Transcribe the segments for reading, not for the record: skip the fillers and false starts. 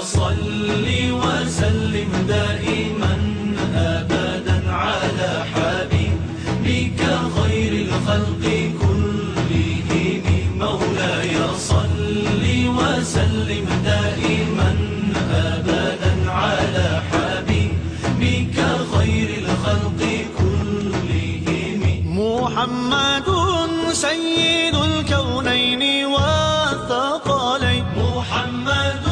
صل وسلم دائما أبدا على حبيبك خير الخلق كلهم مولاي صل وسلم دائما أبدا على حبيبك خير الخلق كلهم محمد سيد الكونين والثقلين محمد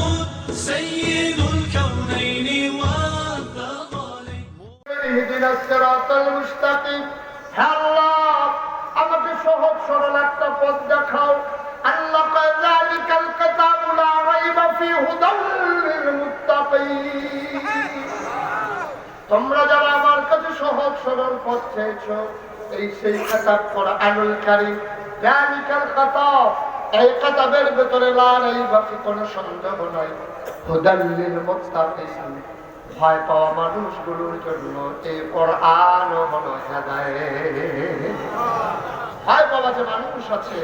سيد الكونين والثقلين اهدنا الصراط المستقيم আল্লাহ আমাকে সহজ সরল একটা পথ দেখাও আল্লাহ যালিকাল কিতাবু লা রাইবা ফি হুদাল লিল মুত্তাকিন তোমরা যারা আমার কাছে সহজ সরল পথ চেয়েছো এই সেই কিতাব কোরআনুল কারীম যালিকাল কিতাব এই কিতাবের ভিতরে লা রাইবা ফি কোনো সন্দেহ নাই হুদাল লিল মুত্তাকিন ভয় পাওয়া মানুষগুলোর জন্য এই কোরআন হলো হেদায়েত ভয় পাওয়া যে মানুষ আছে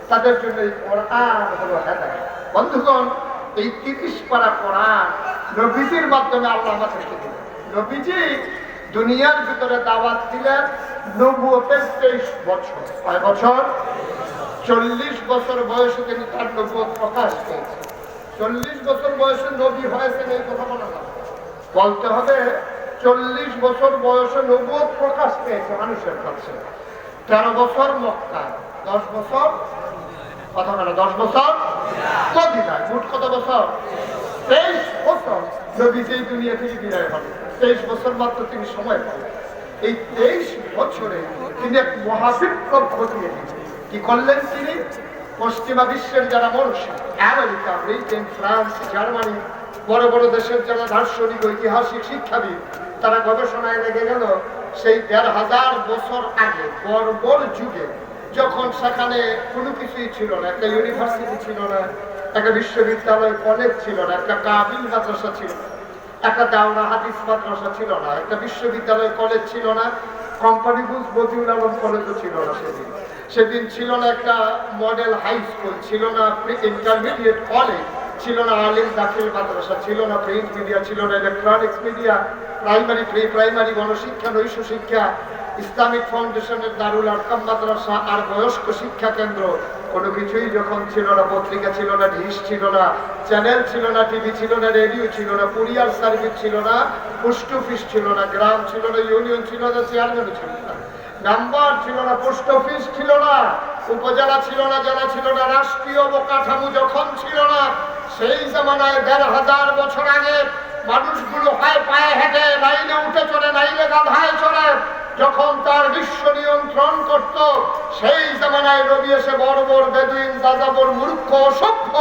তাদের জন্য এই কোরআন হলো হেদায়েত বন্ধুগণ এই 30 পারা কোরআন নবীজির মাধ্যমে আল্লাহ আমাদেরকে দিলেন নবীজি দুনিয়ার ভিতরে দাওয়াত দিলেন নবুয়তের 23 বছর কয় বছর 40 বছর বয়সে তিনি তার নবুয়ত প্রকাশ করেছেন 40 বছর বয়সে নবী হয়েছেন এই কথা বলা না বলতে হবে 40 বছর বয়সে নবুয়ত প্রকাশ পেয়েছে মানুষের কাছে 13 বছর মক্কা 10 বছর কথা বলে 10 বছর মদিনায় মোট কত বছর 23 বছর নবী এই দুনিয়া থেকে বিদায় হন 23 বছর মাত্র তিনি সময় পান এই 23 বছরে তিনি এক মহাবিপ্লব ঘটিয়ে দিয়েছেন কি করলেন তিনি পশ্চিমা বিশ্বের যারা মানুষ আমেরিকা ব্রিটেন ফ্রান্স জার্মানি বড় বড় দেশের যারা দার্শনিক ঐতিহাসিক শিক্ষাবিদ তারা গবেষণায় লেগে গেল সেই 1500 বছর আগে বর্বর যুগে যখন সেখানে কোনো কিছুই ছিল না একটা ইউনিভার্সিটি ছিল না একটা বিশ্ববিদ্যালয় কলেজ ছিল না একটা কাবিল মাদ্রাসা ছিল একটা দাওরা হাদিস মাদ্রাসা ছিল না একটা বিশ্ববিদ্যালয় কলেজ ছিল না কোম্পানিগঞ্জ বদিউল আলম কলেজও ছিল না সেদিন ছিল না একটা মডেল হাই স্কুল ছিল না ইন্টারমিডিয়েট কলেজ ছিল না আলিম দাখিল মাদ্রাসা ছিল না প্রিন্ট মিডিয়া ছিল না electronics media primary pre primary গণশিক্ষা নৈশ শিক্ষা ইসলামিক ফাউন্ডেশনের দারুল আরকাম মাদ্রাসা আর বয়স্ক শিক্ষা কেন্দ্র কোনো কিছুই যখন ছিল না পত্রিকা ছিল না ডিশ ছিল না চ্যানেল ছিল না টিভি ছিল না রেডিও ছিল না কুরিয়ার সার্ভিস ছিল না পোস্ট অফিস ছিল না গ্রাম ছিল না ইউনিয়ন ছিল না চেয়ারম্যানও ছিল না নাম্বার ছিল না পোস্ট অফিস ছিল না উপজেলা ছিল না জেলা ছিল না রাষ্ট্রীয় অবকাঠামো যখন ছিল না সেই জামানায় 1500 বছর আগে মানুষগুলো হয় পায়ে হেঁটে লাইনে উঠে চলে নাইলে গাধায় চলে যখন তার বিশ্ব নিয়ন্ত্রণ করত সেই জামানায় নবী এসে বর্বর বেদুইন যাযাবর মূর্খ অসভ্য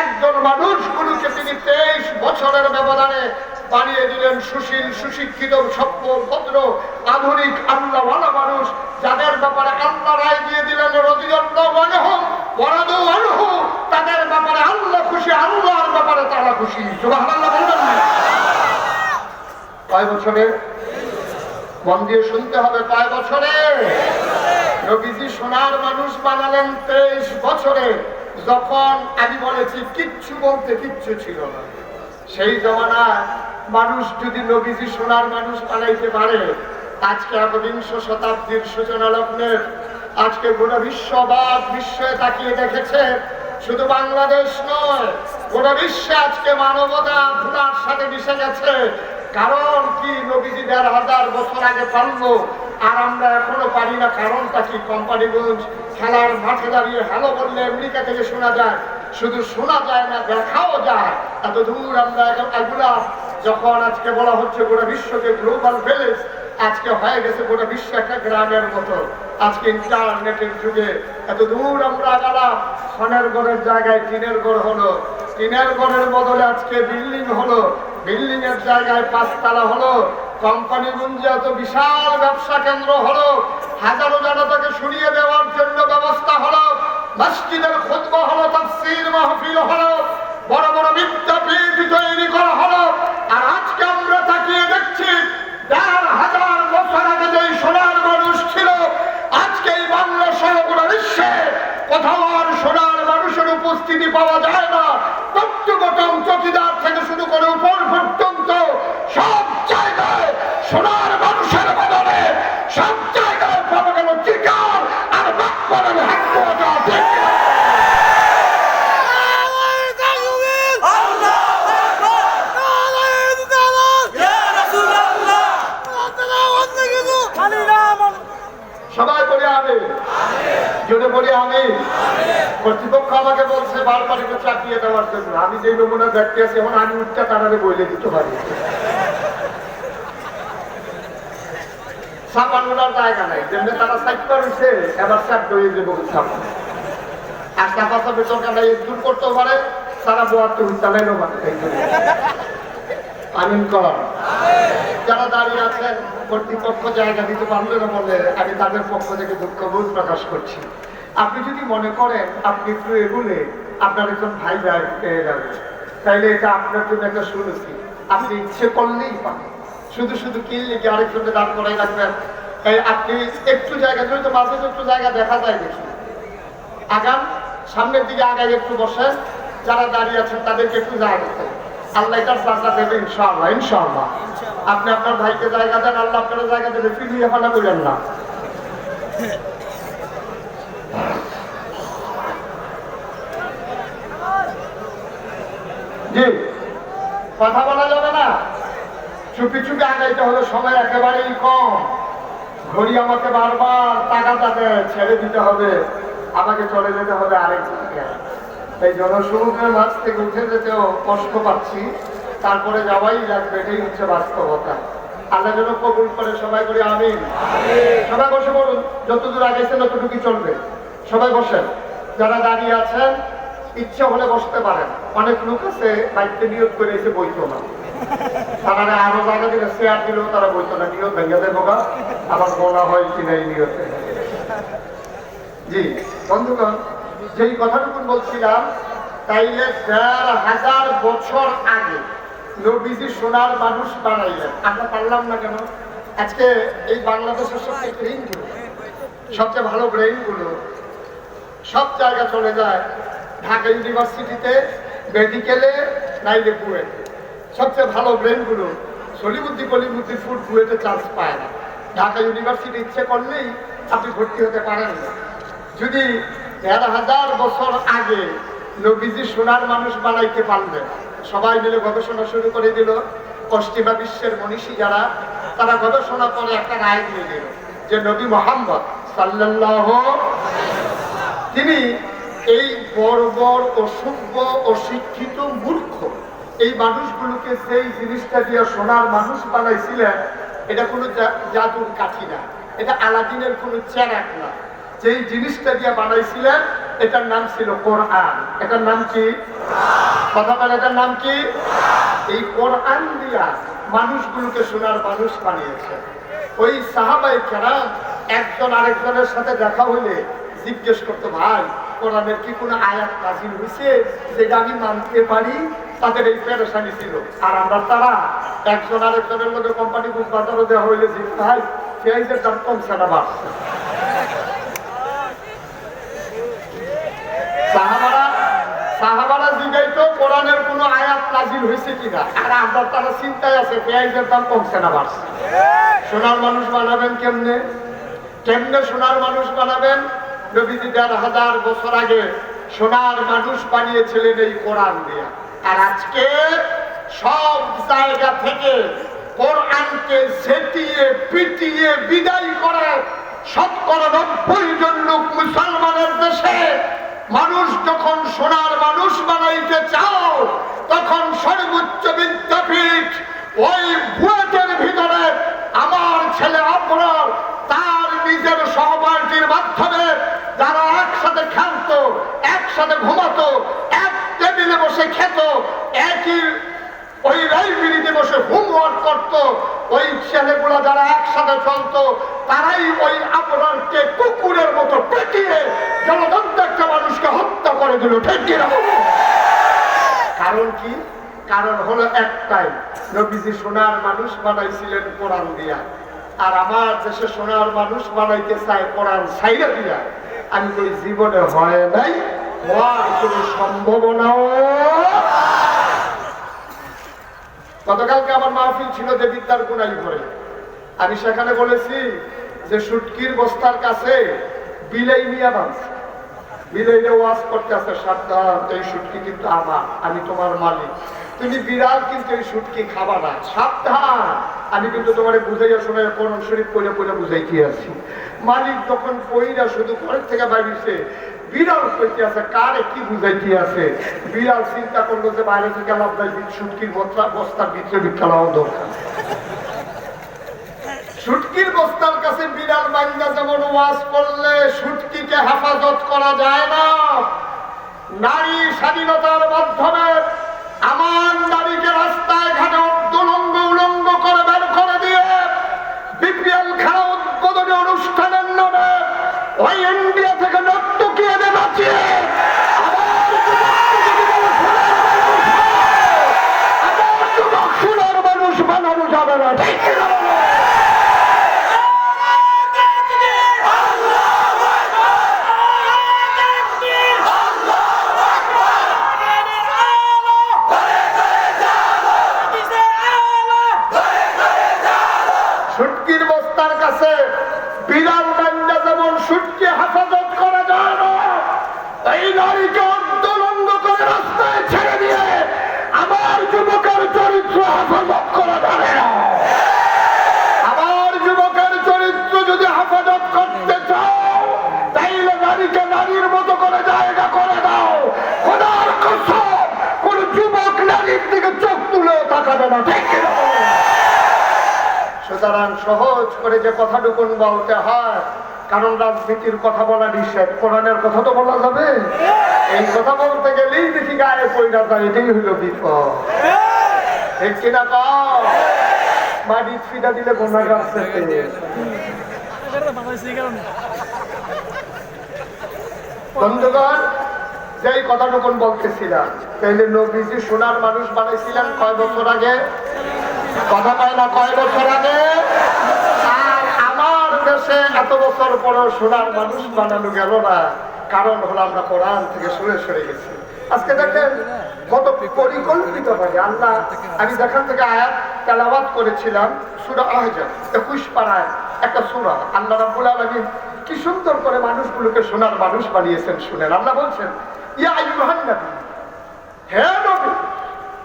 একজন মানুষগুলোকে তিনি 23 বছরের ব্যবধানে বানিয়ে দিলেন সুশীল সুশিক্ষিত সভ্য ভদ্র আধুনিক আল্লাহওয়ালা মানুষ যাদের ব্যাপারে আল্লাহ রায় দিয়ে দিলেন রাদিয়াল্লাহু আনহুম ওয়া রাদু আনহু তাদের ব্যাপারে আল্লাহ খুশি আল্লাহর ব্যাপারে তারা খুশি সুবহানাল্লাহ বলবেন না কয় বছরে মন দিয়ে শুনতে হবে কয় বছরে নবীজি সোনার মানুষ বানালেন 23 বছরে যখন আমি বলেছি কিচ্ছু বলতে কিচ্ছু ছিল না সেই জমানায় মানুষ যদি নবীজি সোনার মানুষ বানাইতে পারে আজকে একবিংশ শতাব্দীর সূচনা লগ্নের আজকে গোটা বিশ্ববাদ বিশ্বে তাকিয়ে দেখেছে শুধু বাংলাদেশ নয় গোটা বিশ্বে আজকে মানবতা খোদার সাথে মিশে গেছে কারণ কি নবীজি 1500 বছর আগে পারলো আর আমরা এখনো পারি না কারণটা কি কোম্পানিগঞ্জ খেলার মাঠে দাঁড়িয়ে হ্যালো বললে আমেরিকা থেকে শোনা যায় শুধু শোনা যায় না দেখাও যায় এত দূর আমরা এগুলা যখন আজকে বলা হচ্ছে গোটা বিশ্বকে গ্লোবাল ভিলেজ আজকে হয়ে গেছে গোটা বিশ্ব একটা গ্রামের মতো আজকে ইন্টারনেটের যুগে এত দূর আমরা গেলাম সোনের ঘরের জায়গায় টিনের ঘর হলো টিনের ঘরের বদলে আজকে বিল্ডিং হলো বিল্ডিং এর জায়গায় 5 তলা হলো কোম্পানিগঞ্জে এত বিশাল ব্যবসা কেন্দ্র হলো হাজারো জনতাকে শুনিয়ে দেওয়ার জন্য ব্যবস্থা হলো মসজিদের খুতবা হলো তাফসীর মাহফিল হলো বড় বড় বিদ্যাপীঠ তৈরি করা হলো আর আজকে আমরা তাকিয়ে দেখছি 1500 বছর আগে যে সোনার মানুষ ছিল আজকে এই বাংলা সহ গোটা বিশ্বে কোথাও আর সোনার মানুষের উপস্থিতি পাওয়া যায় না। চট্টগ্রাম চকিদার থেকে জোরে বলি আমি। কর্তৃপক্ষ আমাকে বলছে বারবার একটু চাপিয়ে দেওয়ার জন্য। আমি যে নমুনা দেখতে আছি এখন আমি উঠটা তারারে বইলে দিতে পারি। ছাপানোর জায়গা নাই, যেমনি তারা সাইড হয়েছে এবার চাপ হয়ে যাবো ছাপা। আর চাপা চাপে চরকার দূর করতে পারে তারা বোয়াতে চালাইলো আমিন করার। যারা দাঁড়িয়ে আছেন কর্তৃপক্ষ জায়গা দিতে পারলে না বলে আমি তাদের পক্ষ থেকে দুঃখবোধ প্রকাশ করছি। আপনি যদি মনে করেন আপনি একটু এগুলে আপনার একজন ভাই ভাই পেয়ে যাবে, তাইলে এটা আপনার জন্য একটা শুনেছি। আপনি ইচ্ছে করলেই পাবেন, শুধু শুধু কিনলে কি আরেকজনকে দাঁড় করাই রাখবেন? আপনি একটু জায়গা যদি তো মাঝে একটু জায়গা দেখা যায় দেখি, আগাম সামনের দিকে আগায় একটু বসেন। যারা দাঁড়িয়ে আছেন তাদেরকে একটু জায়গা দেন, আল্লাহ এটার জায়গা দেবে ইনশাআল্লাহ। ইনশাআল্লাহ আপনি আপনার ভাইকে জায়গা দেন, আল্লাহ আপনার জায়গা দেবে। ফিরিয়ে ফেলা করেন না। জি, কথা বলা যাবে না, চুপি চুপি আগাইতে হবে। সময় একেবারেই কম। ঘড়ি আমাকে বারবার তাকাতে ছেড়ে দিতে হবে, আমাকে চলে যেতে হবে আরেক জায়গায়। এই জনসমুদ্রের মাছ থেকে উঠে যেতেও কষ্ট পাচ্ছি, তারপরে যাওয়াই লাগবে, এটাই হচ্ছে বাস্তবতা। আল্লাহ যেন কবুল করে। সবাই করি আমিন। সবাই বসে পড়ুন, যতদূর আগাইছেন ততটুকু চলবে। সবাই বসেন। যারা দাঁড়িয়ে আছেন ইচ্ছে হলে বসতে পারেন। অনেক লোক আছে বাইকতে নিয়োগ করে এসে বইতো না, তারা আরো জায়গা দিলে শেয়ার দিলেও তারা বইতো না, নিয়োগ ভেঙে দেবো গা। আমার মনে হয় কিনা এই নিয়োগ। জি বন্ধুগণ, যেই কথাটুকু বলছিলাম, তাইলে ১,৫০০ বছর আগে নবীজি সোনার মানুষ বানাইলেন। আমরা পারলাম না কেন? আজকে এই বাংলাদেশের সবচেয়ে ব্রেইন গুলো, সবচেয়ে ভালো ব্রেইন গুলো সব জায়গা চলে যায়। ঢাকা ইউনিভার্সিটিতে, মেডিকেলে, নাইলে বুয়েটে। সবচেয়ে ভালো ব্রেইন গুলো সলিমুদ্দি কলিমুদ্দি ফুড বুয়েটে চান্স পায় না। ঢাকা ইউনিভার্সিটি ইচ্ছে করলেই আপনি ভর্তি হতে পারেন না। যদি ১,৫০০ বছর আগে নবীজি সোনার মানুষ বানাইতে পারলেন, সবাই মিলে গবেষণা শুরু করে দিল। পশ্চিমা বিশ্বের মনীষী যারা, তারা গবেষণা করে একটা রায় দিয়ে দিল যে নবী মুহাম্মদ সাল্লাল্লাহু, তিনি এই বর্বর, অসভ্য, অশিক্ষিত, মূর্খ এই মানুষগুলোকে সেই জিনিসটা দিয়ে সোনার মানুষ বানাইছিলেন, এটা কোনো জাদুর কাঠি না, এটা আলাদিনের কোনো চেরাক না। যেই জিনিসটা দিয়ে বানাইছিলেন এটার নাম ছিল কোরআন। এটার নাম কি? কথা বলে, এটার নাম কি? এই কোরআন দিয়া মানুষগুলোকে সোনার মানুষ বানিয়েছে। ওই সাহাবায়ে কেরাম একজন আরেকজনের সাথে দেখা হইলে জিজ্ঞেস করতো, ভাই কোরআনের কি কোনো আয়াত নাযিল হয়েছে যেটা আমি মানতে পারি? তাদের এই পেরেশানি ছিল। আর আমরা তারা একজন আরেকজনের মধ্যে কোম্পানি বুক বাজারও দেওয়া হইলে যে ভাই পেঁয়াজের দাম কমছে না বাড়ছে। সাহাবারা জিজ্ঞাসা কোরআনের কোন আয়াত নাযিল হয়েছে কিনা, আর আমরা তারা চিন্তায় আছে পেঁয়াজের দাম কমছে না বাড়ছে। সোনার মানুষ বানাবেন কেমনে? কেমনে সোনার মানুষ বানাবেন? নবীজি ১,৫০০ বছর আগে সোনার মানুষ বানিয়েছিলেন এই কোরআন দিয়ে। আর আজকে সব জায়গা থেকে কোরআনকে ঝেঁটিয়ে পিটিয়ে বিদায় করে ৯০ জন লোক মুসলমানের দেশে মানুষ যখন সোনার মানুষ বানাইতে চাও, তখন সর্বোচ্চ বিদ্যাপীঠ ওই বুয়েটের ভিতরে আমার ছেলে আবরার তার নিজের সহপাঠীর মাধ্যমে যারা একসাথে খেলতো, একসাথে ঘুমাতো, এক টেবিলে বসে খেত, একই ওই লাইব্রেরিতে বসে হোমওয়ার্ক করতো, ওই ছেলেগুলা যারা একসাথে চলতো, তারাই ওই আবরারকে কুকুরের মতো পেটিয়ে জনদন্ত একটা মানুষকে হত্যা করে দিল। ঠিক কিনা? কারণ কি? কারণ হলো একটাই, নবীজি সোনার মানুষ বানাইছিলেন কোরআন দিয়া। আর আমার দেশে সোনার মানুষ বানাইতে চায় কোরআন ছাইরা দিয়া। আমি কই জীবনে হয় নাই, হওয়ার কোনো সম্ভাবনাও। গতকালকে আমার মাহফিল ছিল দেবিদ্যার গুনাই করে। আমি সেখানে বলেছি যে সুটকির বস্তার কাছে বিলাই নিয়ে বাঁধছে, বিলাইরে ওয়াজ করতে আছে, সাবধান এই সুটকি কিন্তু আমার, আমি তোমার মালিক। তুমি বিড়াল কিন্তু এই শুটকি খাবা না, সাবধান। আমি কিন্তু তোমার বুঝাইয়া শোনা কোরআন শরীফ পড়ে পড়ে বুঝাইতে আছি। মালিক যখন পইরা শুধু ঘরের থেকে বাইরেছে, বিড়াল কইতে আছে কারে কি বুঝাইতে আছে। বিড়াল চিন্তা করলো যে বাইরে থেকে লাভ নাই, শুটকির বস্তার ভিতরে বিক্ষালাও দরকার। শুটকির বস্তার কাছে বিড়াল বান্দা যেমন ওয়াজ করলে শুটকিকে হেফাজত করা যায় না, নারী স্বাধীনতার মাধ্যমে আমার নারীকে রাস্তায় ঘাটে উলঙ্গ উলঙ্গ করে বের করে দিয়ে বিপিএল খেলা উদ্বোধনী অনুষ্ঠানের নামে ওই ইন্ডিয়া থেকে নর্তকী এনে নাচিয়ে সোনার মানুষ বানানো যাবে না। শুটকির বস্তার কাছে বিড়াল বান্দা যেমন শুটকি হেফাজত করা যায় না, এই নারীকে অর্ধলঙ্গ করে রাস্তায় ছেড়ে দিয়ে আমার যুবকের চরিত্র হেফাজত করা যাবে না। আমার যুবকের চরিত্র যদি হেফাজত করতে চাও তাইলে নারীকে নারীর মতো করে জায়গা করে দাও। খোদার কসম কোন যুবক নারীর দিকে চোখ তুলেও তাকাবে না, ঠিক কিনা? সুতরাং সহজ করে যে কথাটুকু বলতে হয়, কারণ রাজনীতির কথা বলা নিষেধ, কোরআনের কথা তো বলা যাবে। এই কথা বলতে গেলেই দেখি গায়ে পয়লা যায়, এটাই হইল বিপদ, ঠিক কিনা? মাটি ফিটা দিলে বোনা গাছে। বন্ধুগণ, যেই কথাটুকু বলতেছিলাম, তাইলে নবীজি সোনার মানুষ বানাইছিলেন কয় বছর আগে? কথা পায় না, কয় বছর আগে? আর আমার দেশে এত বছর পরে সোনার মানুষ বানানো গেল না, কারণ হলো আমরা কোরআন থেকে সরে গেছি। আজকে দেখেন কত পরিকল্পিত ভাবে আল্লাহ, আমি যেখান থেকে আয়াত তেলাওয়াত করেছিলাম সূরা আহজাব 21 পারায় একটা সূরা, আল্লাহ রাব্বুল আলামিন কি সুন্দর করে মানুষগুলোকে সোনার মানুষ বানিয়েছেন। শুনেন, আল্লাহ বলছেন, ইয়া আইয়ুহান নবী, হে নবী,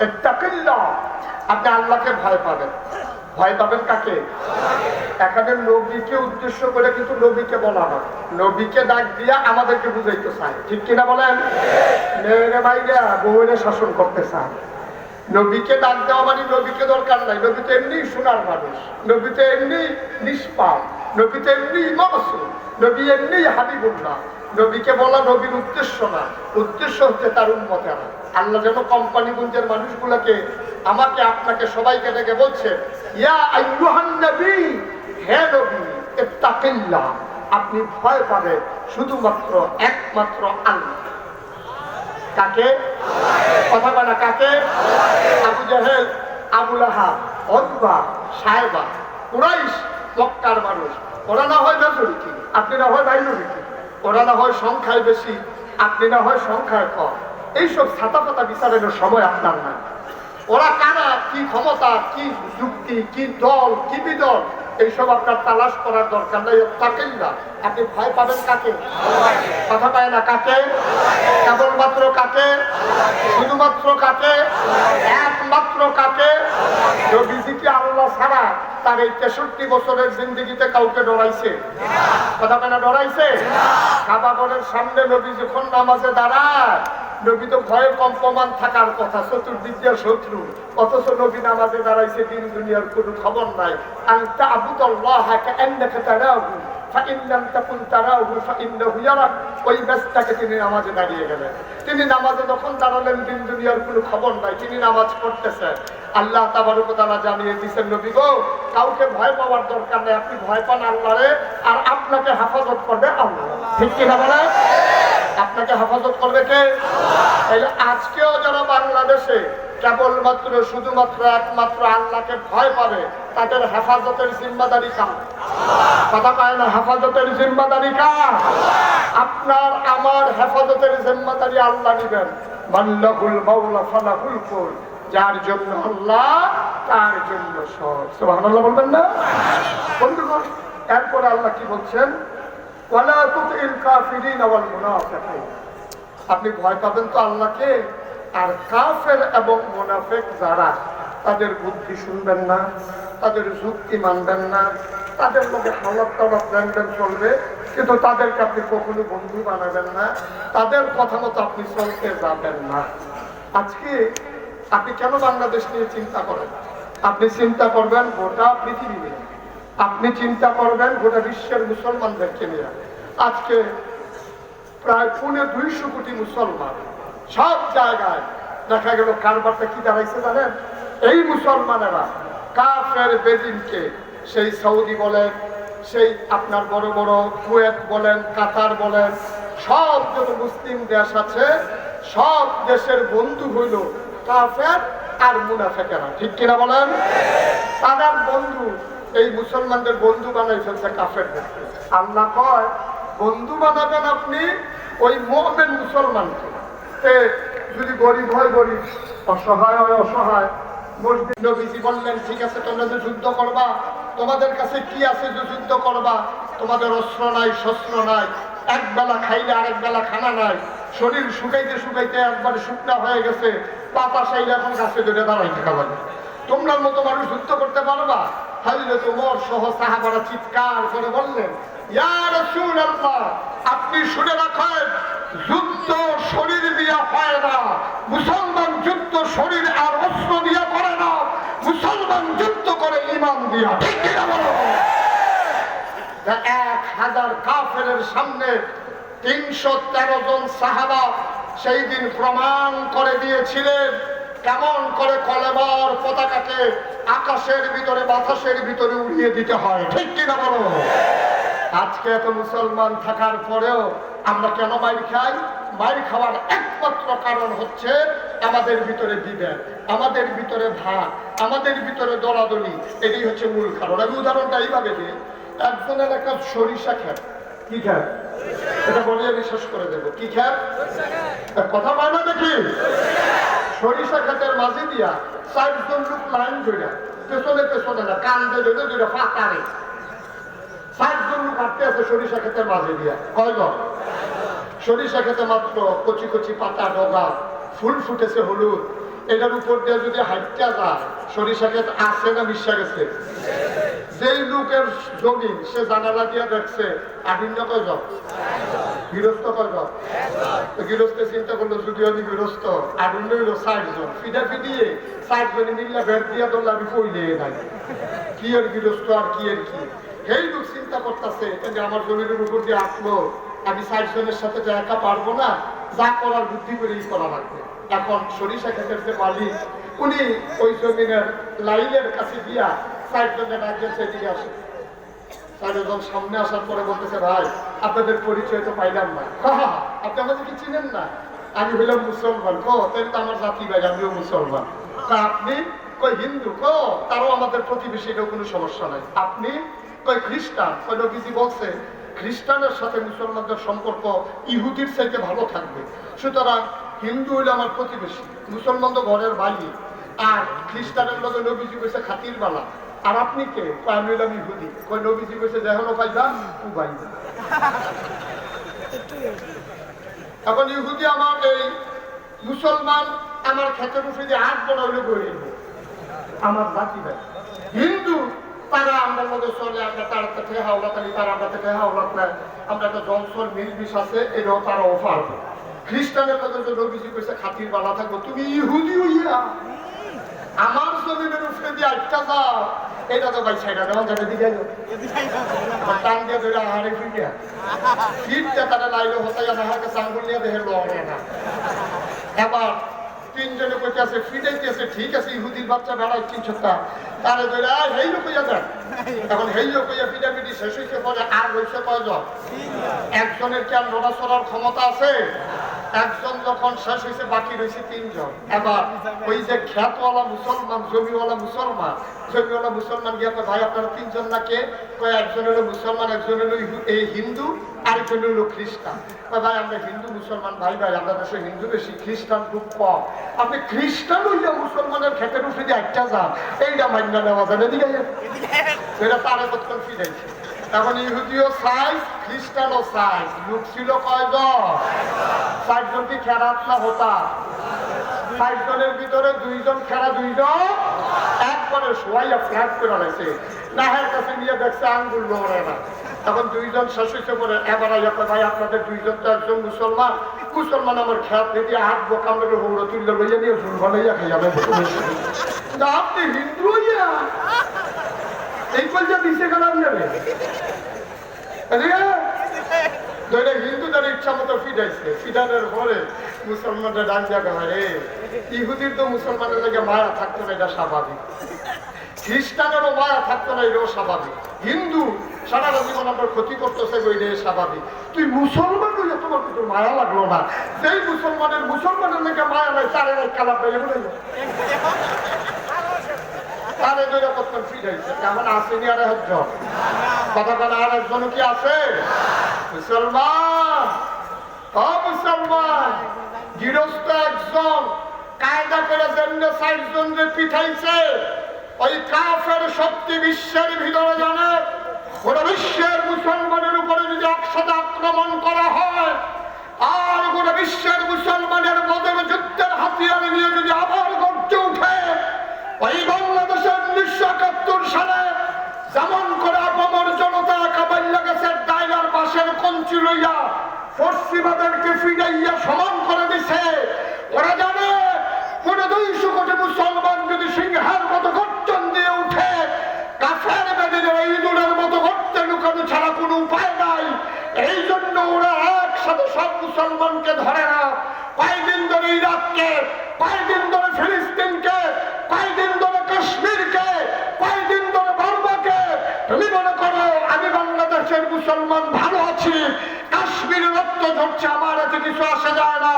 ইত্তাকিল্লাহ, আপনি আল্লাহকে ভয় পাবেন। ভয় পাবেন কাকে? এখানে নবীকে উদ্দেশ্য করে কিন্তু নবীকে বলা হয়, নবীকে ডাক দিয়া আমাদেরকে বুঝাইতে চায়, ঠিক কিনা বলেন? মেয়েরে ভাইরা বউরে শাসন করতে চায়। নবীকে ডাক দেওয়া মানে নবীকে দরকার নাই, নবী তো এমনি সোনার মানুষ, নবী তো এমনি নিষ্পাপ, নবী তো এমনি মাসুম, নবী এমনি হাবিবুল্লাহ। নবীকে বলা নবীর উদ্দেশ্য না, উদ্দেশ্য হচ্ছে তার উম্মতেরা। আল্লাহ যেন কোম্পানিগঞ্জের মানুষগুলোকে, আমাকে আপনাকে সবাইকে ডেকে বলছে, ইয়া আইয়ুহান নবী, হে নবী, ইত্তাকিল্লাহ, আপনি ভয় পাবেন শুধুমাত্র একমাত্র আল্লাহ। কাকে? কথা বলা কাকে? আবু জাহেল, আবু লাহাব, উতবা, সায়বা, কুরাইশ, মক্কার মানুষ। ওরা না হয় মেজরিটি, আপনি না হয় মাইনরিটি। ওরা না হয় সংখ্যায় বেশি, আপনি না হয় সংখ্যায় কম। এইসব ছাতাপাতা বিচারের সময় আপনার নাই। ওরা কারা, কি ক্ষমতা, কি যুক্তি, কি দল, কি বিদল, এইসব আপনার তালাশ করার দরকার নাই। তাকিল্লাহ, আপনি ভয় পাবেন কাকে? কথা পায় না, কাকে? কেবলমাত্র কাকে? শুধুমাত্র কাকে? একমাত্র কাকে? নবীজি কি আল্লাহ ছাড়া তার এই 63 বছরের জিন্দেগিতে কাউকে ডরাইছে? কথা পায় না, ডরাইছে? কাবাগরের সামনে নবী যখন নামাজে দাঁড়ায়, নবী তো ভয়ে কম্পমান থাকার কথা, চতুর্দিক দিয়ে শত্রু, অথচ নবী নামাজে দাঁড়াইছে, দিন দুনিয়ার কোনো খবর নাই। আনতা আবুদাল্লাহা কাআন্নাকা তারাহু ফাইন লাম তাকুন তারাহু ফাইন্নাহু ইয়ারাক। ওই ব্যস্তকে তিনি নামাজে দাঁড়িয়ে গেলেন। তিনি নামাজে যখন দাঁড়ালেন, দিন দুনিয়ার কোনো খবর নাই, তিনি নামাজ পড়তেছেন। আল্লাহ তাবারক ওয়া তাআলা জানিয়ে দিয়েছেন, নবী গো, কাউকে ভয় পাওয়ার দরকার নেই, আপনি ভয় পান আল্লাহরে, আর আপনাকে হেফাজত করবে আল্লাহ। ঠিক কিনা বলেন? আপনাকে হেফাজত করবে কে? তাহলে আজকেও যারা বাংলাদেশে কেবলমাত্র শুধুমাত্র একমাত্র আল্লাহকে ভয় পাবে, তাদের হেফাজতের জিম্মাদারি কার? কথা পায় না, হেফাজতের জিম্মাদারি কার? আপনার আমার হেফাজতের জিম্মাদারি আল্লাহ নিবেন। মাল্লাহুল মাওলা ফালাহুল কুল, যার জন্য আল্লাহ তার জন্য সব। সুবহানাল্লাহ বলবেন না বন্ধুগণ? এরপরে আল্লাহ কি বলছেন? ওয়ালা তুতিল কাফিরিন ওয়াল মুনাফিকিন। আপনি ভয় পাবেন তো আল্লাহকে, আর কাফের এবং মুনাফিক যারা, তাদের বুদ্ধি শুনবেন না, তাদের যুক্তি মানবেন না, তাদের লোকে হালত টালত লেনদেন চলবে, কিন্তু তাদেরকে আপনি কখনো বন্ধু বানাবেন না, তাদের কথা মতো আপনি চলতে যাবেন না। আজকে আপনি কেন বাংলাদেশ নিয়ে চিন্তা করেন? আপনি চিন্তা করবেন গোটা পৃথিবী নিয়ে, আপনি চিন্তা করবেন গোটা বিশ্বের মুসলমানদেরকে নিয়ে। আজকে প্রায় 250 কোটি মুসলমান, সব জায়গায় দেখা গেল কারবারটা কি দাঁড়াইছে জানেন? এই মুসলমানেরা কাফের বেদিনকে, সেই সৌদি বলেন, সেই আপনার বড় বড় কুয়েত বলেন, কাতার বলেন, সব যত মুসলিম দেশ আছে সব দেশের বন্ধু হইল কাফের আর মুনাফিকেরা, ঠিক কিনা বলেন? তাদের বন্ধু এই মুসলমানদের বন্ধু বানাই ফেলছে কাফেরদের। আল্লাহ কয় বন্ধু বানাবেন আপনি ওই মুমিন মুসলমানকে। যদি গরিব হয় গরিব, অসহায় হয় অসহায়। মসজিদ নবীজি বললেন ঠিক আছে তোমরা যে যুদ্ধ করবা, তোমাদের কাছে কি আছে যে যুদ্ধ করবা? তোমাদের অস্ত্র নাই, শস্ত্র নাই, এক বেলা খাইলে আরেক বেলা খানা নাই, শরীর শুকাইতে শুকাইতে একবার শুকনা হয়ে গেছে, পাতা চাইলে এখন গাছে ধরে দাঁড়াই থাকা লাগে। তোমরা মতো মানুষ যুদ্ধ করতে পারবা? হযরত ওমর সহ সাহাবারা চিৎকার করে বললেন ইয়া রাসূলুল্লাহ, আপনি শুনে রাখেন যুদ্ধ শরীর দিয়া হয় না, মুসলমান যুদ্ধ শরীর আর অস্ত্র দিয়া করে না, মুসলমান যুদ্ধ করে ঈমান দিয়া, ঠিক কিনা বলো? 1000 কাফেরের সামনে 313 জন সাহাবা সেই দিন প্রমাণ করে দিয়েছিলেন কেমন করে কলেমার পতাকাকে আকাশের ভিতরে বাতাসের ভিতরে উড়িয়ে দিতে হয়, ঠিক কিনা বলো? আজকে এত মুসলমান থাকার পরেও আমরা কেন মাইর খাই? মাইর খাওয়ার একমাত্র কারণ হচ্ছে আমাদের ভিতরে বিভেদ, আমাদের ভিতরে ভাগ, আমাদের ভিতরে দলাদলি। এটাই হচ্ছে মূল কারণ। আমি উদাহরণটা এইভাবে দিই, একজনের একটা সরিষা ক্ষেত, কি ক্ষেত? এটা বলে আমি শেষ করে দেবো। কি ক্ষেত? কথা পায় না দেখি? সরিষা ক্ষেতের মাঝে দিয়া 4 জন লোক লাইন ধরে, পেছনে পেছনে না, কান্দে ধরে ধরে পাতারে 4 জন লোক হাঁটতে আছে সরিষা ক্ষেতের মাঝে দিয়া। কয়জন? সরিষা ক্ষেতে মাত্র কচি কচি পাতা ডগা, ফুল ফুটেছে হলুদ, এটার উপর দিয়ে যদি হাইটটা যায়, সরিষা ক্ষেত আছে না মিশা গেছে? যেই লোকের জমি সে জানালা দিয়ে দেখছে, আদিন্য কয়জন? গৃহস্থ কয়জন? গৃহস্থে চিন্তা করলো যদি আমি গৃহস্থ, আদিন্য হইলো 4 জন, ফিডা ফিডিয়ে 4 জনে মিললে ভেট দিয়া ধরলে আমি কইলে নাই কি এর গৃহস্থ আর কি এর কি। এই লোক চিন্তা করতেছে আমার জমির উপর দিয়ে আসলো, আমি 4 জনের সাথে যা একা পারবো না, যা করার বুদ্ধি করেই করা লাগবে। এখন সরিষা ক্ষেতের যে মালিক, উনি ওই জমিনের লাইনের কাছে গিয়া 4 জনের ডাকিয়েছে দিয়ে আসে। 4 জন সামনে আসার পরে বলতেছে ভাই আপনাদের পরিচয় তো পাইলাম না। আপনি আমাদের কি চিনেন না? আমি হইলাম মুসলমান। তাই তো আমার জাতি ভাই, আমিও মুসলমান। আপনি কই হিন্দু? তারও আমাদের প্রতিবেশী, এটাও কোনো সমস্যা নাই। আপনি কই খ্রিস্টান? কই নবীজি বলছে খ্রিস্টানের সাথে মুসলমানদের সম্পর্ক ইহুদির চাইতে ভালো থাকবে, সুতরাং হিন্দু হইলে আমার প্রতিবেশী, মুসলমান তো ঘরের ভাই, আর খ্রিস্টানের লগে নবীজি কইছে খাতির বালা। আর আপনি কে? আমি হইলাম ইহুদি। কই নবীজি কইছে যেহনো পাইবা ও ভাই। এখন ইহুদি আমার এই মুসলমান আমার ক্ষেতের উপরে যে হাত বড় হইলে গড়িয়ে আমার জাতি ভাই। হিন্দু তারা আমরা মধ্যে চলে, আমরা তার থেকে হাওলাত আলি, তার আমরা থেকে হাওলাত নেয়, আমরা একটা জনসর মিলবিষ আছে, এটাও তারা অফার। খ্রিস্টানের মধ্যে যে নবীজি কইছে খাতির বালা থাকবো, তুমি ইহুদি হইয়া আমার জমিনের উপরে দিয়ে আটটা যাও, এটা তো ভাই ছাইড়া দেওয়া যাবে। দিকে টান দিয়ে ধরে আহারে ফিরিয়া ফিরতে তারা লাইলো হতাইয়া নাহার কাছে আঙ্গুল নিয়ে দেখে লড়ে না। এবার 3 জনে কইতে আছে ফিটাইতেছে, ঠিক আছে ইহুদির বাচ্চা বেড়াই 300টা, তারা ধরে হেই লোক কইয়া যান। এখন হেই লোক কইয়া পিটাপিটি শেষ হইতে পরে আর রয়েছে কয়জন? 1 জনের কি আর নড়াচড়ার ক্ষমতা আছে? 1 জন যখন শেষ হয়েছে বাকি রয়েছে 3 জন। এবার ওই যে খ্যাতওয়ালা মুসলমান, জমিওয়ালা মুসলমান, জমিওয়ালা মুসলমান গিয়া ভাই আপনারা 3 জন না কে? কয় 1 জন হলো মুসলমান, 1 জন হলো এই হিন্দু, আরেকজন হলো খ্রিস্টান। ভাই আমরা হিন্দু মুসলমান ভাই ভাই, আমরা দেশে হিন্দু বেশি, খ্রিস্টান খুব কম। আপনি খ্রিস্টান হইলে মুসলমানের ক্ষেতের উপরে দিয়ে একটা যান, এইটা মান্য নেওয়া যায় না। দিকে সেটা তারা কতক্ষণ ফিরাইছে। এখন ইহুদিও সাইজ, খ্রিস্টানও সাইজ। লোক ছিল কয়জন? 4 জন কি খেরাত না হতা? 5 জনের ভিতরে 2 জন খেলা 2 জন একবারে শোয়াইয়া ফ্ল্যাট করে রয়েছে। নাহের কাছে নিয়ে দেখছে আঙ্গুল লড়ে না। তখন 2 জন শেষ হয়েছে পরে এবার ভাই আপনাদের 2 জন তো একজন মুসলমান, মুসলমান আমার খেয়াল দিয়ে হাত বোক আমরা হৌড়ো তুললে লইয়া নিয়ে ঝুল বানাইয়া খাই যাবে। আপনি হিন্দু হইয়া এই কলজা দিচ্ছে গেলাম যাবে হিন্দুদের ইচ্ছা মতো ফিডাইছে। ফিডানোর পরে মুসলমানরা ডাক জায়গা হয় রে ইহুদির তো মুসলমানের লাগে মায়া থাকতো না, এটা স্বাভাবিক। খ্রিস্টানেরও মায়া থাকতো না, এটাও স্বাভাবিক। হিন্দু সারাটা জীবন আপনার ক্ষতি করতেছে এটাই স্বাভাবিক। তুই মুসলমান হইলে তোমার কিন্তু মায়া লাগলো না। যেই মুসলমানের লেগে মায়া নাই তারে নাই কালাপ নাই বলে তারে দুইটা কতক্ষণ ফিডাইছে। কেমন আসেনি আর একজন কথা কেন আর একজন কি আছে? মুসলমান মুসলমান গৃহস্থ একজন কায়দা করে জন্য 60 জনকে পিঠাইছে। ওই কাফের শক্তি বিশ্বের ভিতরে জানে গোটা বিশ্বের মুসলমানের উপরে যদি একসাথে আক্রমণ করা হয় আর গোটা বিশ্বের মুসলমানের বদল যুদ্ধের হাতিয়ার নিয়ে যদি আবার গর্জে উঠে ওই বাংলাদেশের 1971 সালে যেমন করে আপামর জনতা কাবাইল্লা গাছের ডাইলার বাসের কঞ্চি লইয়া পশ্চিমাদেরকে ফিরাইয়া সমান করে দিছে, ওরা জানে কোন 200 কোটি মুসলমান যদি সিংহের মতো গর্জন দিয়ে উঠে কাফের বেদিনের ইঁদুরের মতো গর্তে লুকানো ছাড়া কোনো উপায় নাই। এই জন্য ওরা একসাথে সব মুসলমানকে ধরে না। কয়েকদিন ধরে ইরাককে, কয়েকদিন ধরে ফিলিস্তিনকে, কয়েকদিন ধরে কাশ্মীরকে, কয়েকদিন ধরে বার্মাকে। তুমি মনে করো আমি বাংলাদেশের মুসলমান ভালো আছি, কাশ্মীরের রক্ত ঝরছে, আমার এতে কিছু আসে যায় না।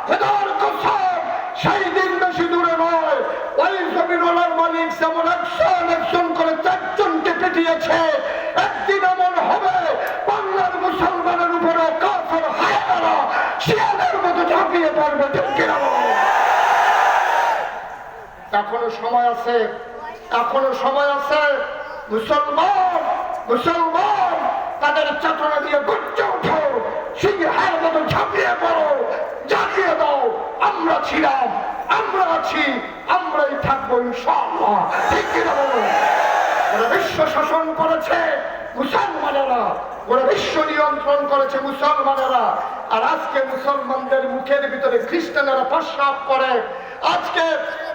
খোদার কসম সেই দিন বেশি দূরে নয় ওই জমিনুল্লাহর মালিক যেমন একজন করে 4 জনকে পিটিয়েছে, একদিন এমন হবে বাংলার মুসলমানের উপরে কাফের হায়নারা শিয়ালের মতো ঝাঁপিয়ে পড়বে। এখনো সময় আছে, এখনো সময় আছে। মুসলমান তাদের চেতনা দিয়ে গর্জে ওঠো, সিংহের মতো ঝাঁপিয়ে পড়ো, ঝাঁপিয়ে দাও। আমরা ছিলাম, আমরা আছি, আমরাই থাকবো ইনশাআল্লাহ। ঠিক কিনা বলো? ওরা বিশ্ব শাসন করেছে মুসলমানেরা, ওরা বিশ্ব নিয়ন্ত্রণ করেছে মুসলমানেরা। আর আজকে মুসলমানদের মুখের ভিতরে খ্রিস্টানেরা প্রস্রাব করে। আজকে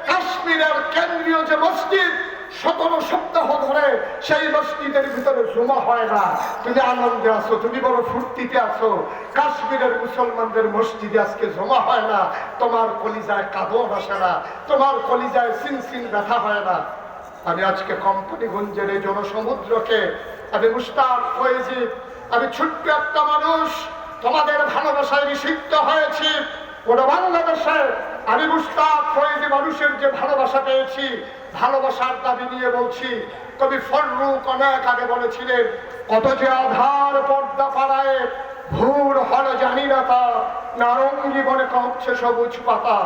কাশ্মীরের কেন্দ্রীয় যে মসজিদ 17 সপ্তাহ ধরে সেই মসজিদের ভিতরে জমা হয় না। তুমি আনন্দে আছো, তুমি বড় ফুর্তিতে আছো। কাশ্মীরের মুসলমানদের মসজিদে আজকে জমা হয় না, তোমার কলিজায় কাঁদন আসে না, তোমার কলিজায় সিনসিন ব্যথা হয় না। আমি আজকে কোম্পানিগঞ্জের এই জনসমুদ্রকে আমি মুশতাক ফয়েজি, আমি ছোট্ট একটা মানুষ, তোমাদের ভালোবাসায় নিষিদ্ধ হয়েছি। ওরা বাংলাদেশে আমি মুশতাক ফয়েজি মানুষের যে ভালোবাসা পেয়েছি, ভালোবাসার দাবি নিয়ে বলছি। কবি ফররুক অনেক আগে বলেছিলেন, কত যে আধার পর্দা পাড়ায় ভোর হল জানি না তা, নারঙ্গি বনে কাঁপছে সবুজ পাতা।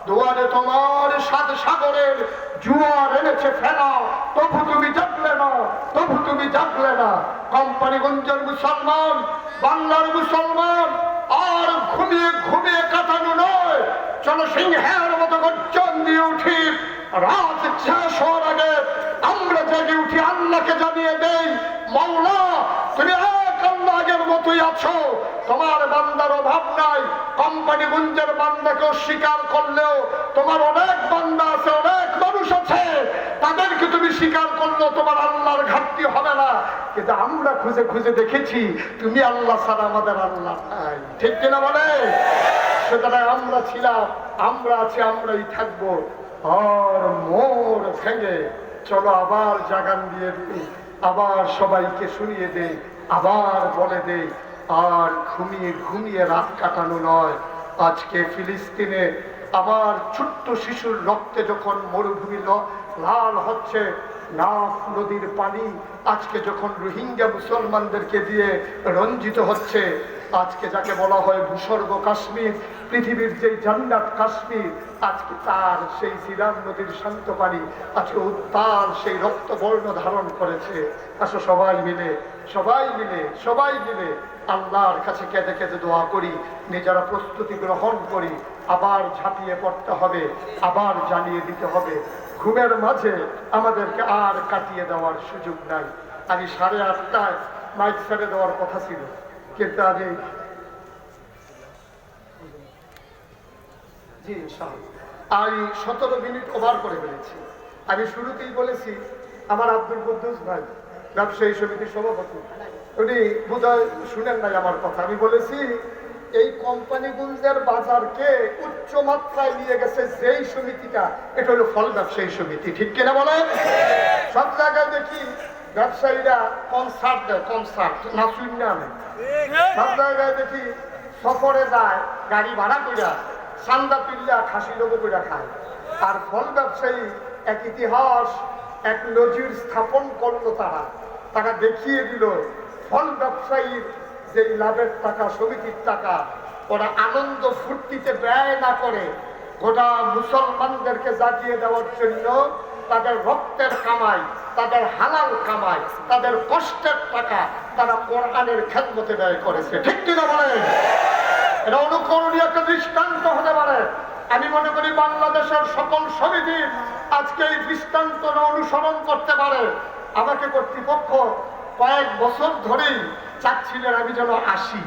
দুয়ারে তোমার 7 সাগরের জুয়ার এনেছে ফেনা, তবু তুমি জাগলে না, তবু তুমি জাগলে না। কোম্পানিগঞ্জের মুসলমান, বাংলার মুসলমান আর ঘুমিয়ে ঘুমিয়ে কাটানো নয়, চলো সিংহের মতো গর্জন দিয়ে উঠি। রাত শেষ হওয়ার আগে আমরা জেগে উঠি, আল্লাহকে জানিয়ে দেই, মাওলা তুমি এক আল্লাহ আগের মতোই আছো, তোমার বান্দার অভাব নাই। কোম্পানিগঞ্জের বান্দাকে স্বীকার করলেও তোমার অনেক বান্দা আছে, অনেক মানুষ আছে, তাদেরকে তুমি স্বীকার করলেও তোমার আল্লাহর ঘাটতি হবে না। কিন্তু আমরা খুঁজে খুঁজে দেখেছি তুমি আল্লাহ ছাড়া আমাদের আল্লাহ নাই। ঠিক কিনা বলে? সুতরাং আমরা ছিলাম, আমরা আছি, আমরাই থাকবো। আর মোর ভেঙে চলো আবার জাগান দিয়ে দিই, আবার সবাইকে শুনিয়ে দেই, আবার বলে দেই, আর ঘুমিয়ে ঘুমিয়ে রাত কাটানো নয়। আজকে ফিলিস্তিনে আবার ছোট্ট শিশুর রক্তে যখন মরুভূমি লাল হচ্ছে, নাফ নদীর পানি আজকে যখন রোহিঙ্গা মুসলমানদেরকে দিয়ে রঞ্জিত হচ্ছে, আজকে যাকে বলা হয় ভূস্বর্গ কাশ্মীর, পৃথিবীর যে জান্নাত কাশ্মীর, আজকে তার সেই সিরাম নদীর শান্ত পানি আজকে উত্তাল সেই রক্তবর্ণ ধারণ করেছে। আসো সবাই মিলে আল্লাহর কাছে কেঁদে কেঁদে দোয়া করি, নিজেরা প্রস্তুতি গ্রহণ করি। আবার ঝাঁপিয়ে পড়তে হবে, আবার জ্বালিয়ে দিতে হবে। ঘুমের মাঝে আমাদেরকে আর কাটিয়ে দেওয়ার সুযোগ নাই। আমি 8:30টায় মাইক ছেড়ে দেওয়ার কথা ছিল, কিন্তু আমি আমি 17 মিনিট ওভার করে ফেলেছি। আমি শুরুতেই বলেছি আমার আব্দুল কুদ্দুস ভাই ব্যবসায়ী সমিতির সভাপতি, উনি বোধহয় শুনেন নাই আমার কথা। আমি বলেছি এই কোম্পানিগঞ্জের বাজারকে উচ্চ মাত্রায় নিয়ে গেছে যেই সমিতিটা, এটা হলো ফল ব্যবসায়ী সমিতি। ঠিক কিনা বলে? সব জায়গায় দেখি ব্যবসায়ীরা কনসার্ট দেয়, কনসার্ট নাচুন না, সব জায়গায় দেখি সফরে যায় গাড়ি ভাড়া কইরা, চান্দা তুল্লা খাসি লোক কইরা খায়। আর ফল ব্যবসায়ী এক ইতিহাস, এক নজির স্থাপন করলো। তারা দেখিয়ে দিল ফল ব্যবসায়ীর যে লাভের টাকা, সমিতির টাকা, ওরা আনন্দ ফুর্তিতে ব্যয় না করে গোটা মুসলমানদেরকে জাগিয়ে দেওয়ার জন্য তাদের রক্তের কামাই, তাদের হালাল কামাই, তাদের কষ্টের টাকা তারা কোরআনের খেদমতে ব্যয় করেছে। ঠিক কিনা বলেন? এটা অনুকরণীয় একটা দৃষ্টান্ত হতে পারে। আমি মনে করি বাংলাদেশের সকল সমিতি আজকে এই দৃষ্টান্ত অনুসরণ করতে পারে। আমাকে কর্তৃপক্ষ কয়েক বছর ধরেই চাচ্ছিলেন আমি যেন আসি,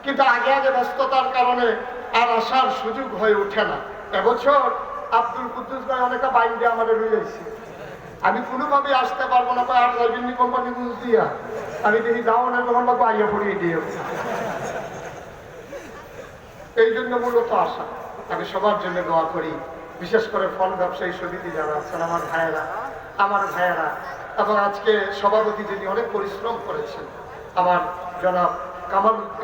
কিন্তু আগে ব্যস্ততার কারণে আর আসার সুযোগ হয়ে ওঠে না। এবছর আব্দুল কুদ্দুস ভাই অনেকটা বাইরে আমাদের রয়ে যাইছে, আমি কোনোভাবে আসতে পারবো না। আর যাইবিনি কোম্পানি বুঝ দিয়া আমি দেখি যাও না, তখন বা বাইরে পড়িয়ে দিয়ে এই জন্য মূলত আসা। আমি সবার জন্য দোয়া করি, বিশেষ করে ফল ব্যবসায়ী সমিতি যারা আছেন আমার ভাইয়েরা এবং আজকে সভাপতি যিনি অনেক পরিশ্রম করেছেন, আমার জনাব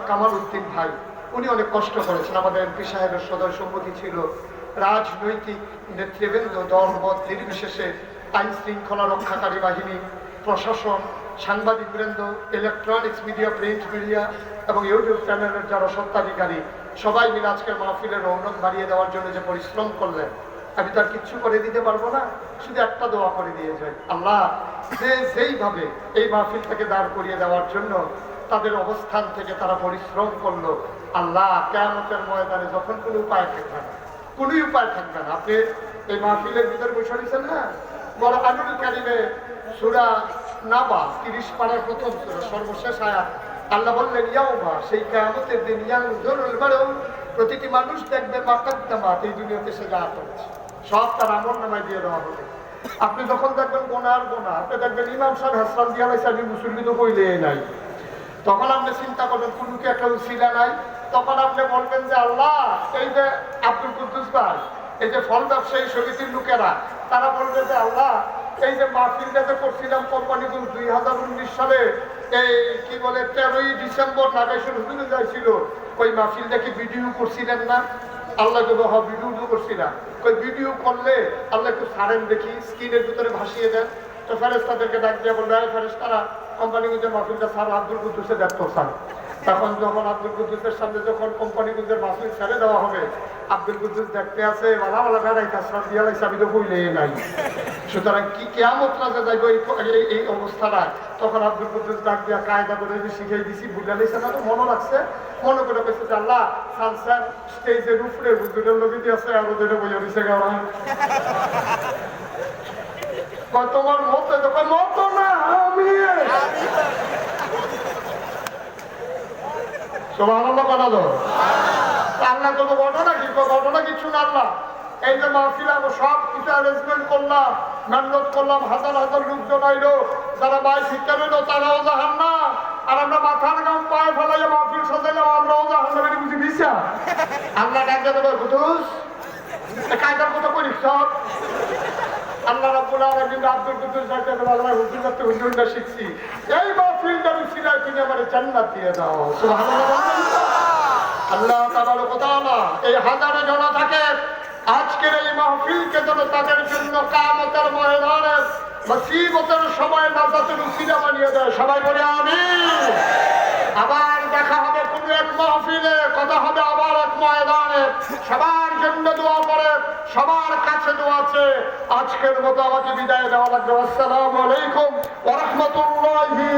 কামাল উদ্দিন ভাই, উনি অনেক কষ্ট করেছেন। আমাদের এমপি সাহেবের সদয় সম্মতি ছিল। রাজনৈতিক নেতৃবৃন্দ, দলমত নির্বিশেষে আইন শৃঙ্খলা রক্ষাকারী বাহিনী, প্রশাসন, সাংবাদিকবৃন্দ, ইলেকট্রনিক্স মিডিয়া, প্রিন্ট মিডিয়া এবং ইউটিউব চ্যানেলের যারা সত্ত্বাধিকারী, সবাই মিলে আজকের মাহফিলের রৌনক বাড়িয়ে দেওয়ার জন্য যে পরিশ্রম করলেন, আমি তার কিচ্ছু করে দিতে পারবো না, শুধু একটা দোয়া করে দিয়ে যাই, আল্লাহ যেইভাবে এই মাহফিলটাকে দাঁড় করিয়ে দেওয়ার জন্য তাদের অবস্থান থেকে তারা পরিশ্রম করলো, আল্লাহ কিয়ামতের ময়দানে যখন কোনো উপায় থাকবে না, আপনি এই মাহফিলের ভিতরে বসে দিচ্ছেন না, বড় আনুল কারিমে সূরা নাবা 30 পারার প্রথম সূরা সর্বশেষ আয়াত, আল্লাহ বললেন ইয়াউমা, সেই কিয়ামতের দিন ইয়ানজুরুল মারউ, প্রতিটি মানুষ দেখবে মাকাদ্দামাত, এই দুনিয়াতে সে যা করেছে সব তার আমলনামায় দিয়ে দেওয়া হবে। আপনি যখন দেখবেন গোনার গোনা, আপনি দেখবেন ইমাম সাহেব হাসরান দিয়া লাইছে, আমি মুসলমান তো কইলে নাই, তখন আপনি চিন্তা করবেন কোনো কি একটা উসিলা নাই, তখন আপনি বলবেন যে আল্লাহ, এই যে আব্দুল কুদ্দুস ভাই, এই যে ফল ব্যবসায়ী সমিতির লোকেরা, তারা বলবে যে আল্লাহ, এই যে মাহফিলটা যে করছিলাম কোম্পানিগঞ্জ 2019 সালে এই কি বলে 13ই ডিসেম্বর নাগাইশুল হুজুরে যাইছিল, ওই মাহফিলটা কি ভিডিও করছিলেন না? আল্লাহ দেবো হ ভিডিও করছিলাম, ওই ভিডিও করলে আল্লাহ একটু ছাড়েন দেখি, স্ক্রিনের ভিতরে ভাসিয়ে দেন। তো ফেরেশতাদেরকে ডাক দিয়ে বলবে, ফেরেশতারা কোম্পানিগঞ্জের মাহফিলটা স্যার আব্দুল কুদ্দুসে দেখতো স্যার। তখন যখন আব্দুল কুদ্দুসের সামনে যখন কোম্পানিগঞ্জের মাহফিল ছেড়ে দেওয়া হবে, আব্দুল কুদ্দুস দেখতে আছে ভালো বেড়াই কাজটা দিয়া লাইছে, আমি তো কইলে নাই। সুতরাং কি কিয়ামত রাজা যাইব এই অবস্থাটা, তখন আব্দুল কুদ্দুস ডাক দিয়া কায়দা করে শিখিয়ে দিছি, বুঝলা লাইছে না, তো মনে রাখছে, মনে করে পেয়েছে যে আল্লাহ সানসার স্টেজের উপরে হুজুরের লোকে দিয়ে আছে, আর ওদের বইয়া দিছে গাওয়া তোমার মতে, তোমার মতো না আমি আল্লাহ কোনো ঘটনা কিছু না। আল্লাহ এই যে মাহফিল সব কিছু অ্যারেঞ্জমেন্ট করলাম, মেহনত করলাম, হাজার হাজার লোকজন আইলো, যারা মাই শিক্ষা রইল তারাও জাহান না, আর আমরা মাথার গাম পায়ে ফেলাইয়া মাহফিল সাজাইলাম, আমরাও জাহান না, বুঝি দিছা। আল্লাহ ডাকে দেবে কুদ্দুস, কায়দার কথা করিস সব। আল্লাহ রাব্বুল আলামিন আব্দুল কুদ্দুস ডাকে দেবে, আল্লাহ হুজুর কাছে হুজুরটা শিখছি, এই মাহফিলটার উসিলায় তুমি আমার জান্নাত দিয়ে দাও। সুবহানাল্লাহ। আল্লাহ তাবারক ওয়া তাআলা এই হাজারে জনা থাকে আজকের এই মাহফিলকে যেন তাদের জন্য কিয়ামতের ময়দানে মুসিবতের সময় নাজাতের উসিলা বানিয়ে দেয়। সবাই বলে আমিন। আবার দেখা হবে কোন এক মাহফিলে, কথা হবে আবার এক ময়দানে। সবার জন্য দোয়া করে, সবার কাছে দোয়া আছে। আজকের মতো আমাকে বিদায় দেওয়া লাগবে। আসসালামু আলাইকুম ওয়া রাহমাতুল্লাহি